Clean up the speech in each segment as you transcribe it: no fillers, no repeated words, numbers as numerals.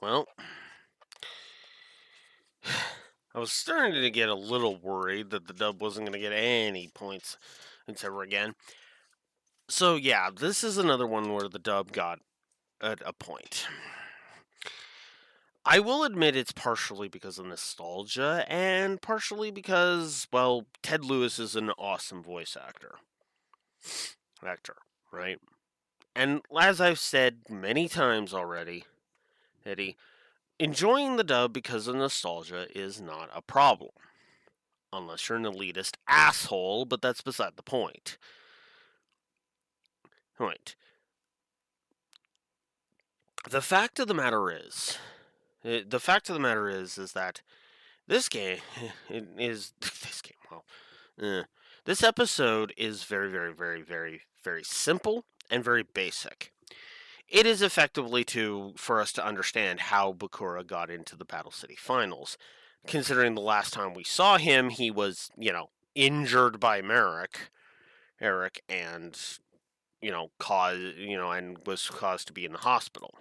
Well, I was starting to get a little worried that the dub wasn't going to get any points ever again. So, yeah, this is another one where the dub got at a point. I will admit it's partially because of nostalgia and partially because, well, Ted Lewis is an awesome voice actor. Right? And as I've said many times already, Eddie, enjoying the dub because of nostalgia is not a problem. Unless you're an elitist asshole, but that's beside the point. Right. The fact of the matter is, is that this game is this game. Well, this episode is very, very, very, very, very simple and very basic. It is effectively for us to understand how Bakura got into the Battle City Finals. Considering the last time we saw him, he was, injured by Eric, and and was caused to be in the hospital.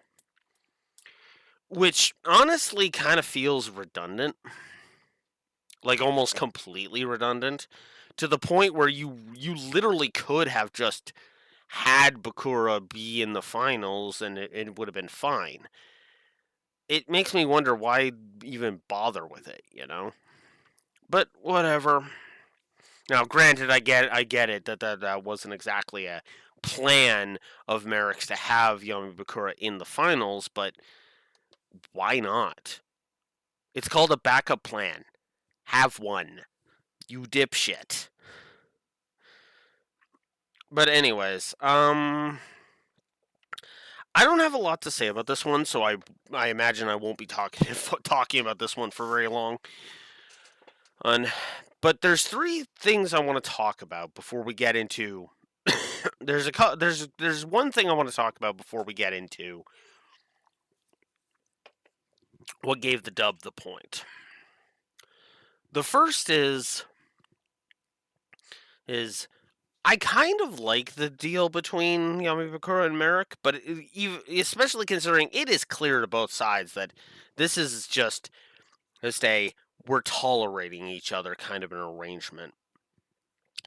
Which honestly kind of feels redundant. Like almost completely redundant. To the point where you literally could have just had Bakura be in the finals and it would have been fine. It makes me wonder why even bother with it, But whatever. Now, granted, I get it that wasn't exactly a plan of Merrick's to have Yami Bakura in the finals, but why not? It's called a backup plan. Have one, you dipshit. But anyways, I don't have a lot to say about this one, so I imagine I won't be talking about this one for very long. But there's three things I want to talk about before we get into. there's one thing I want to talk about before we get into what gave the dub the point. The first is I kind of like the deal between Yami Bakura and Merrick, but especially considering it is clear to both sides that this is just a we're tolerating each other kind of an arrangement.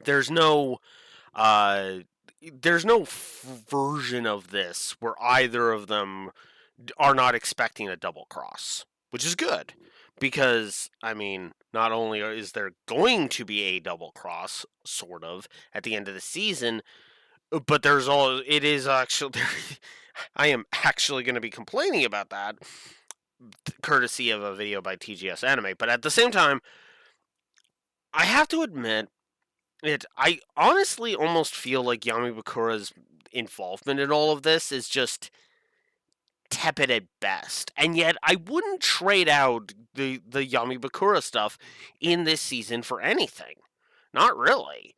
There's no version of this where either of them are not expecting a double cross, which is good because I mean, not only is there going to be a double cross, sort of, at the end of the season, but it is actually I am actually going to be complaining about that, courtesy of a video by TGS Anime. But at the same time, I have to admit, I honestly almost feel like Yami Bakura's involvement in all of this is just tepid at best. And yet I wouldn't trade out the Yami Bakura stuff in this season for anything. Not really.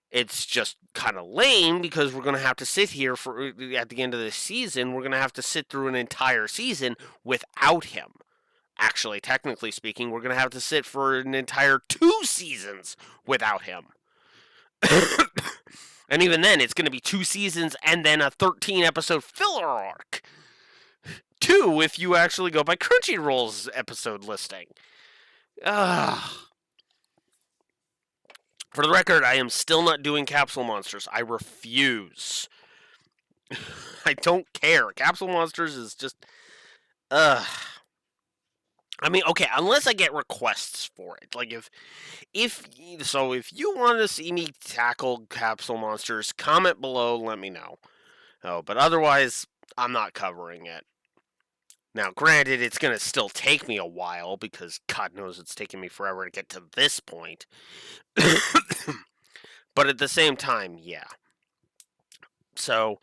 It's just kind of lame because we're going to have to sit here at the end of this season, we're going to have to sit through an entire season without him. Actually, technically speaking, we're going to have to sit for an entire 2 seasons without him. And even then, it's going to be 2 seasons and then a 13-episode filler arc. 2 if you actually go by Crunchyroll's episode listing. For the record, I am still not doing Capsule Monsters. I refuse. I don't care. Capsule Monsters is just... I mean, okay, unless I get requests for it. Like, if you want to see me tackle Capsule Monsters, comment below, let me know. Oh, but otherwise, I'm not covering it. Now, granted, it's going to still take me a while, because God knows it's taken me forever to get to this point. But at the same time, yeah. So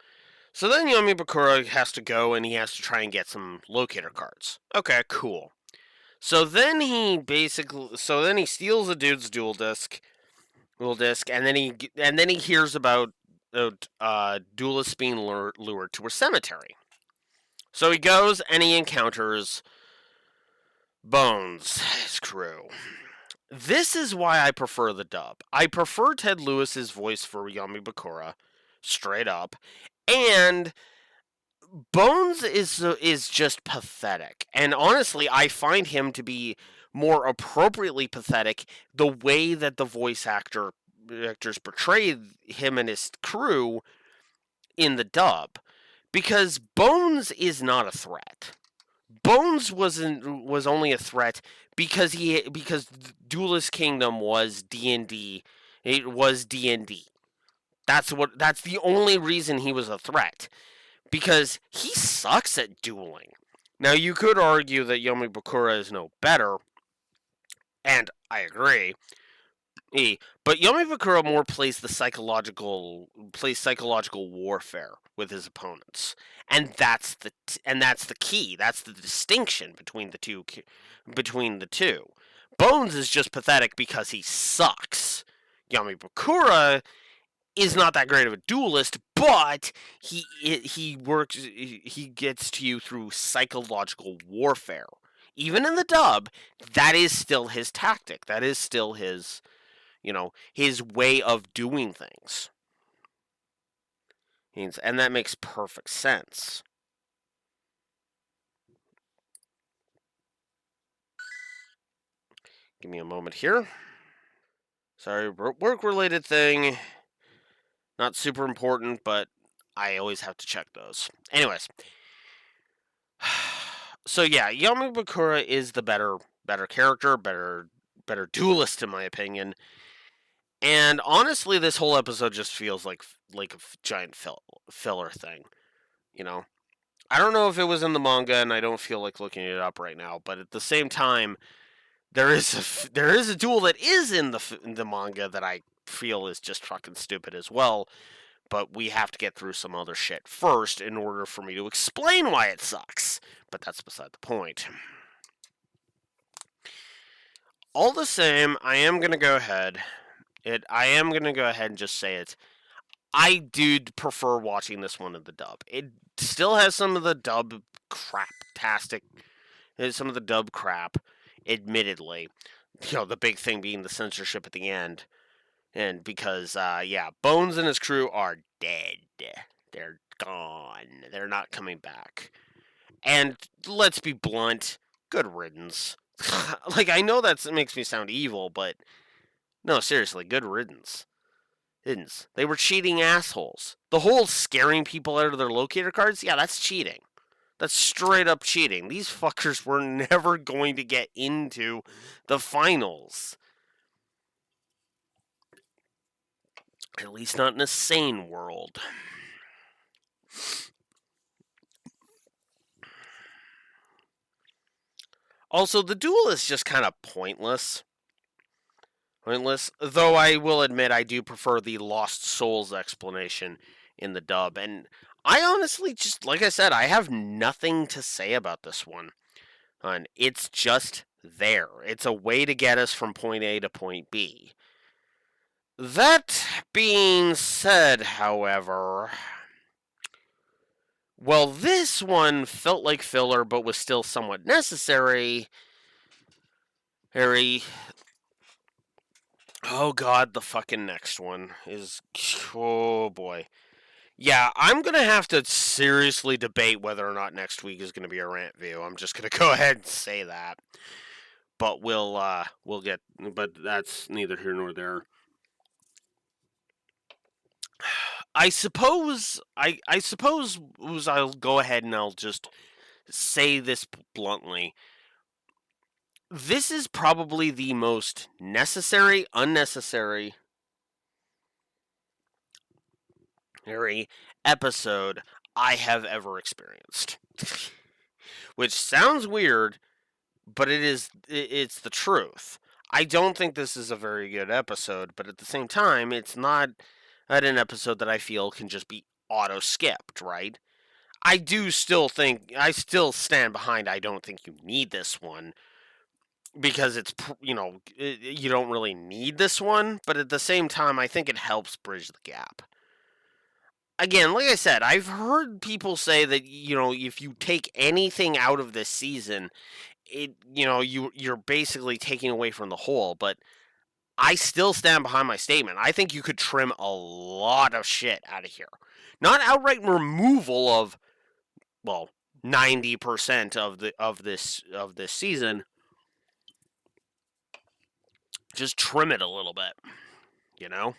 then Yomi Bakura has to go, and he has to try and get some locator cards. Okay, cool. So then he steals a dude's dual disc, and then he hears about duelists being lured to a cemetery. So he goes and he encounters Bones, his crew. This is why I prefer the dub. I prefer Ted Lewis's voice for Yami Bakura, straight up, and Bones is just pathetic, and honestly, I find him to be more appropriately pathetic the way that the actors portrayed him and his crew in the dub, because Bones is not a threat. Bones was only a threat because Duelist Kingdom was D&D. It was D&D. That's the only reason he was a threat, because he sucks at dueling. Now you could argue that Yomibakura is no better, and I agree. But Yomibakura more plays psychological warfare with his opponents, and that's the key. That's the distinction between the two. Bones is just pathetic because he sucks. Yomibakura is not that great of a duelist, but he gets to you through psychological warfare. Even in the dub, that is still his tactic. That is still his way of doing things. And that makes perfect sense. Give me a moment here. Sorry, work-related thing. Not super important, but I always have to check those. Anyways. So yeah, Yomibakura is the better character, better duelist in my opinion. And honestly, this whole episode just feels like a giant filler thing. You know, I don't know if it was in the manga, and I don't feel like looking it up right now. But at the same time, there is a duel that is in the manga that I feel is just fucking stupid as well. But we have to get through some other shit first in order for me to explain why it sucks. But that's beside the point. All the same, I am gonna go ahead. I am gonna go ahead and just say it. I do prefer watching this one in the dub. It still has some of the dub crap-tastic, some of the dub crap, admittedly. The big thing being the censorship at the end. And because, Bones and his crew are dead. They're gone. They're not coming back. And let's be blunt, good riddance. I know that makes me sound evil, but no, seriously, good riddance. They were cheating assholes. The whole scaring people out of their locator cards, yeah, that's cheating. That's straight up cheating. These fuckers were never going to get into the finals. At least not in a sane world. Also, the duel is just kind of pointless. Though I will admit I do prefer the Lost Souls explanation in the dub. And I honestly just, like I said, I have nothing to say about this one. And it's just there. It's a way to get us from point A to point B. That being said, however, well, this one felt like filler but was still somewhat necessary. Harry. Oh god, the fucking next one is. Oh boy. Yeah, I'm gonna have to seriously debate whether or not next week is gonna be a rant view. I'm just gonna go ahead and say that. But we'll get. But that's neither here nor there. I suppose I'll go ahead and I'll just say this bluntly. This is probably the most unnecessary episode I have ever experienced. Which sounds weird, but it's the truth. I don't think this is a very good episode, but at the same time, it's not an episode that I feel can just be auto skipped, right? I still stand behind. I don't think you need this one because you don't really need this one, but at the same time, I think it helps bridge the gap. Again, like I said, I've heard people say that if you take anything out of this season, you're basically taking away from the whole, but I still stand behind my statement. I think you could trim a lot of shit out of here. Not outright removal of well, 90% of this season, just trim it a little bit, you know?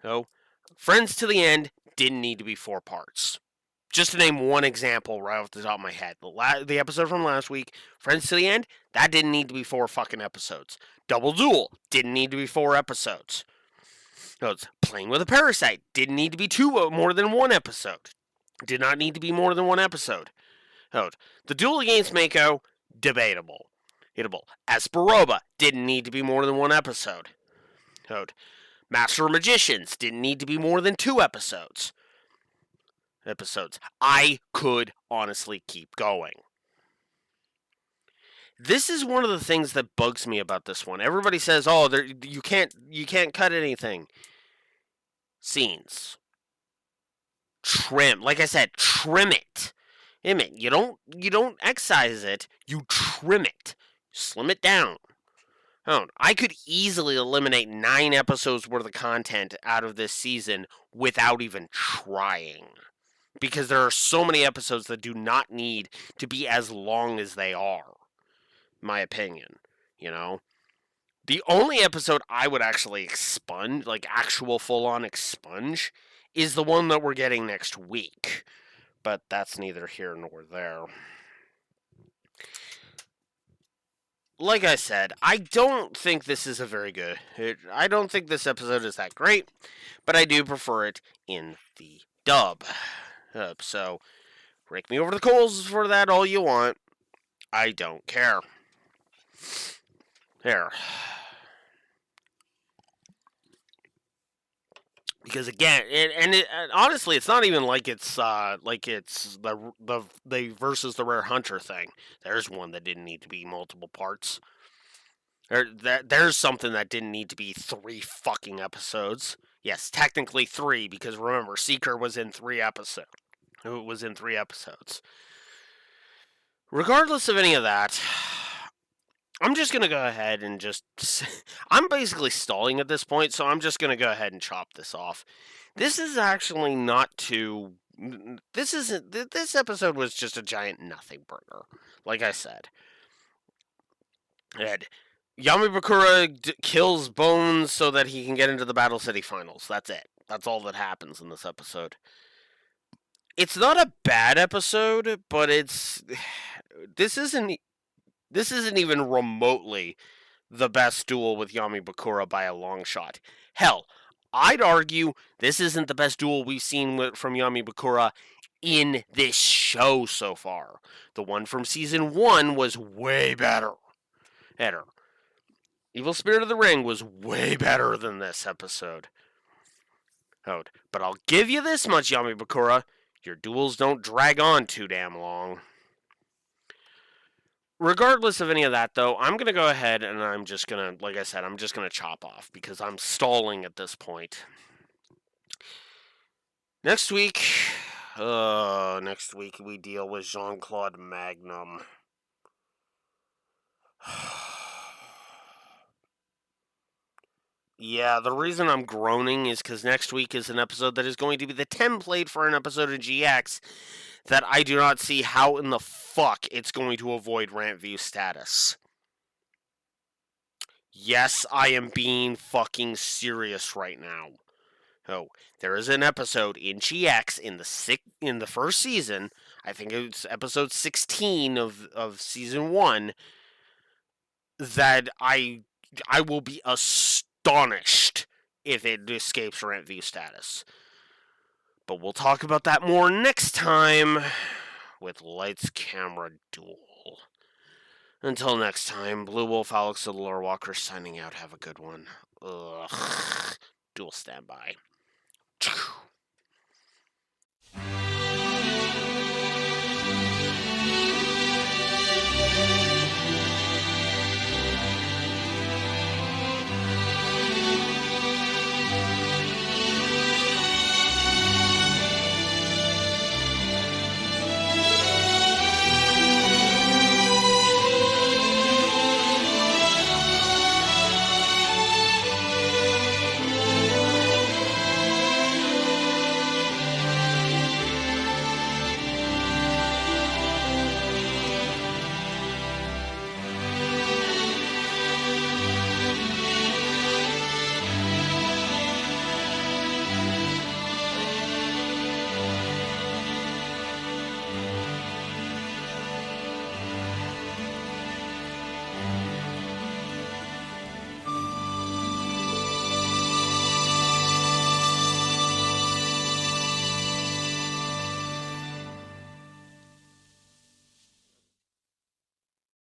So, Friends to the End didn't need to be 4 parts. Just to name one example right off the top of my head. The episode from last week, Friends to the End, that didn't need to be 4 fucking episodes. Double Duel didn't need to be 4 episodes. No, Playing with a Parasite didn't need to be more than 1 episode. Did not need to be more than 1 episode. No, The Duel Against Mako, debatable. Hittable. Asperoba didn't need to be more than 1 episode. No, Master of Magicians didn't need to be more than 2 episodes. I could honestly keep going. This is one of the things that bugs me about this one. Everybody says, "Oh, you can't cut anything." Scenes. Trim. Like I said, trim it. You don't excise it, you trim it. Slim it down. I could easily eliminate 9 episodes worth of content out of this season without even trying. Because there are so many episodes that do not need to be as long as they are. My opinion. The only episode I would actually expunge, like actual full-on expunge, is the one that we're getting next week. But that's neither here nor there. Like I said, I don't think this is a very good... I don't think this episode is that great, but I do prefer it in the dub. So, rake me over the coals for that all you want. I don't care. There. Because again, honestly, it's not even like it's the versus the Rare Hunter thing. There's one that didn't need to be multiple parts. There's something that didn't need to be 3 fucking episodes. Yes, technically 3, because remember, Seeker was in 3 episodes. It was in 3 episodes. Regardless of any of that, I'm just going to go ahead and just... I'm basically stalling at this point, so I'm just going to go ahead and chop this off. This is actually not too... This episode was just a giant nothing burger, like I said. And Yamabakura kills Bones so that he can get into the Battle City Finals. That's it. That's all that happens in this episode. It's not a bad episode, but this isn't even remotely the best duel with Yamabakura by a long shot. Hell, I'd argue this isn't the best duel we've seen from Yamabakura in this show so far. The one from season 1 was way better. Evil Spirit of the Ring was way better than this episode. But I'll give you this much, Yamabakura. Your duels don't drag on too damn long. Regardless of any of that, though, I'm going to go ahead and I'm just going to, like I said, I'm just going to chop off because I'm stalling at this point. Next week we deal with Jean-Claude Magnum. Yeah, the reason I'm groaning is because next week is an episode that is going to be the template for an episode of GX that I do not see how in the fuck it's going to avoid rant view status. Yes, I am being fucking serious right now. There is an episode in GX in the first season. I think it's episode 16 of season 1 that I will be astonished if it escapes rant view status. But we'll talk about that more next time with Lights Camera Duel. Until next time, Blue Wolf Alex the Lore Walker signing out. Have a good one. Duel standby.